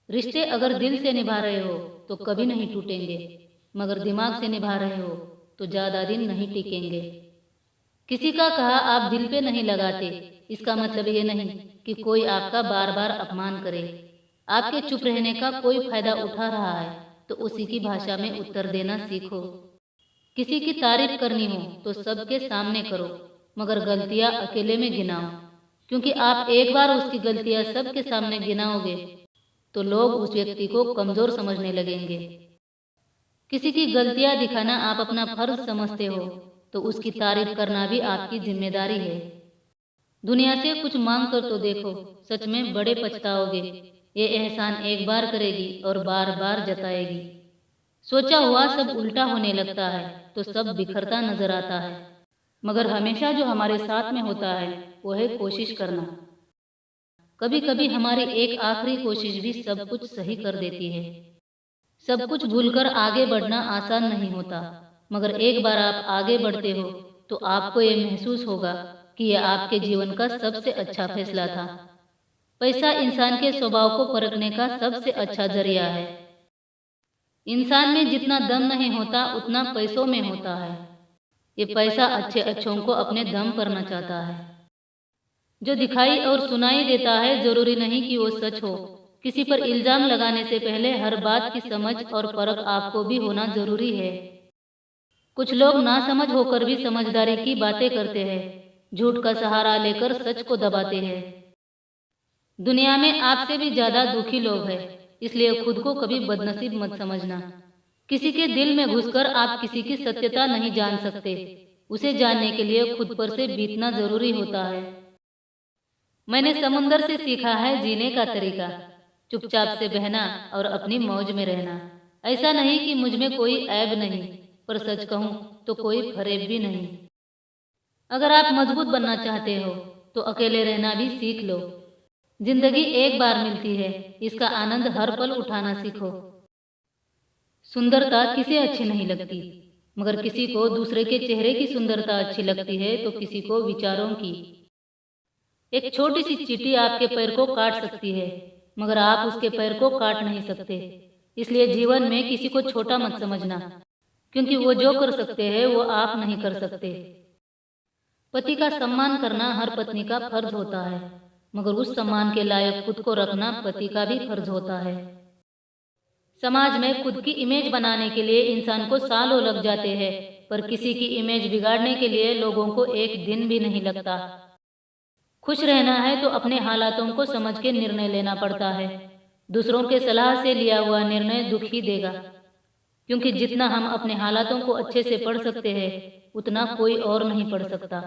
रिश्ते अगर दिल से निभा रहे हो तो कभी नहीं टूटेंगे, मगर दिमाग से निभा रहे हो तो ज़्यादा दिन नहीं टिकेंगे। किसी का कहा आप दिल पे नहीं लगाते, इसका मतलब ये नहीं कि कोई आपका बार बार अपमान करे। आपके चुप रहने का कोई फायदा उठा रहा है तो उसी की भाषा में उत्तर देना सीखो। किसी की तारीफ करनी हो तो सबके सामने करो, मगर गलतियां अकेले में गिनाओ, क्योंकि आप एक बार उसकी गलतियां सबके सामने गिनाओगे तो लोग उस व्यक्ति को कमजोर समझने लगेंगे। किसी की गलतियां दिखाना आप अपना फर्ज समझते हो तो उसकी तारीफ करना भी आपकी जिम्मेदारी है। दुनिया से कुछ मांग कर तो देखो, सच में बड़े पछताओगे। ये एहसान एक बार करेगी और बार बार जताएगी। सोचा हुआ सब उल्टा होने लगता है तो सब बिखरता नजर आता है, मगर हमेशा जो हमारे साथ में होता है वो है कोशिश करना। कभी कभी हमारी एक आखिरी कोशिश भी सब कुछ सही कर देती है। सब कुछ भूलकर आगे बढ़ना आसान नहीं होता, मगर एक बार आप आगे बढ़ते हो तो आपको ये महसूस होगा कि यह आपके जीवन का सबसे अच्छा फैसला था। पैसा इंसान के स्वभाव को परखने का सबसे अच्छा जरिया है। इंसान में जितना दम नहीं होता उतना पैसों में होता है। ये पैसा अच्छे अच्छों को अपने दम करना चाहता है। जो दिखाई और सुनाई देता है जरूरी नहीं कि वो सच हो। किसी पर इल्जाम लगाने से पहले हर बात की समझ और परख आपको भी होना जरूरी है। कुछ लोग नासमझ होकर भी समझदारी की बातें करते हैं, झूठ का सहारा लेकर सच को दबाते हैं। दुनिया में आपसे भी ज्यादा दुखी लोग हैं, इसलिए खुद को कभी बदनसीब मत समझना। किसी के दिल में घुसकर आप किसी की सत्यता नहीं जान सकते। उसे जानने के लिए खुद पर से बीतना जरूरी होता है। मैंने समुंदर से सीखा है जीने का तरीका, चुपचाप से बहना और अपनी मौज में रहना। ऐसा नहीं कि मुझ में कोई ऐब नहीं, पर सच कहूं तो कोई फरेब भी नहीं। अगर आप मजबूत बनना चाहते हो तो अकेले रहना भी सीख लो। जिंदगी एक बार मिलती है, इसका आनंद हर पल उठाना सीखो। सुंदरता किसे अच्छी नहीं लगती, मगर किसी को दूसरे के चेहरे की सुंदरता अच्छी लगती है तो किसी को विचारों की। एक छोटी सी चींटी आपके पैर को काट सकती है, मगर आप उसके पैर को काट नहीं सकते। इसलिए जीवन में किसी को छोटा मत समझना, क्योंकि वो जो कर सकते हैं वो आप नहीं कर सकते। पति का सम्मान करना हर पत्नी का फर्ज होता है, मगर उस सम्मान के लायक खुद को रखना पति का भी फर्ज होता है। समाज में खुद की इमेज बनाने के लिए इंसान को सालों लग जाते हैं, पर किसी की इमेज बिगाड़ने के लिए लोगों को एक दिन भी नहीं लगता। खुश रहना है तो अपने हालातों को समझ के निर्णय लेना पड़ता है। दूसरों के सलाह से लिया हुआ निर्णय दुख ही देगा, क्योंकि जितना हम अपने हालातों को अच्छे से पढ़ सकते हैं उतना कोई और नहीं पढ़ सकता।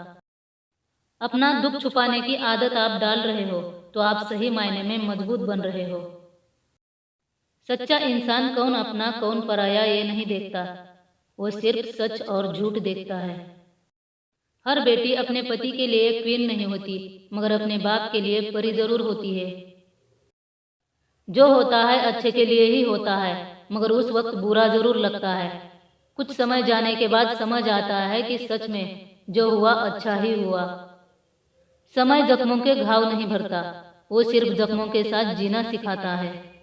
अपना दुख छुपाने की आदत आप डाल रहे हो तो आप सही मायने में मजबूत बन रहे हो। सच्चा इंसान कौन अपना कौन पराया ये नहीं देखता, वो सिर्फ सच और झूठ देखता है। हर बेटी अपने पति के लिए क्वीन नहीं होती, मगर अपने बाप के लिए परी जरूर होती है। जो होता है अच्छे के लिए ही होता है, मगर उस वक्त बुरा जरूर लगता है। कुछ समय जाने के बाद समझ आता है कि सच में जो हुआ अच्छा ही हुआ। समय जख्मों के घाव नहीं भरता, वो सिर्फ जख्मों के साथ जीना सिखाता है।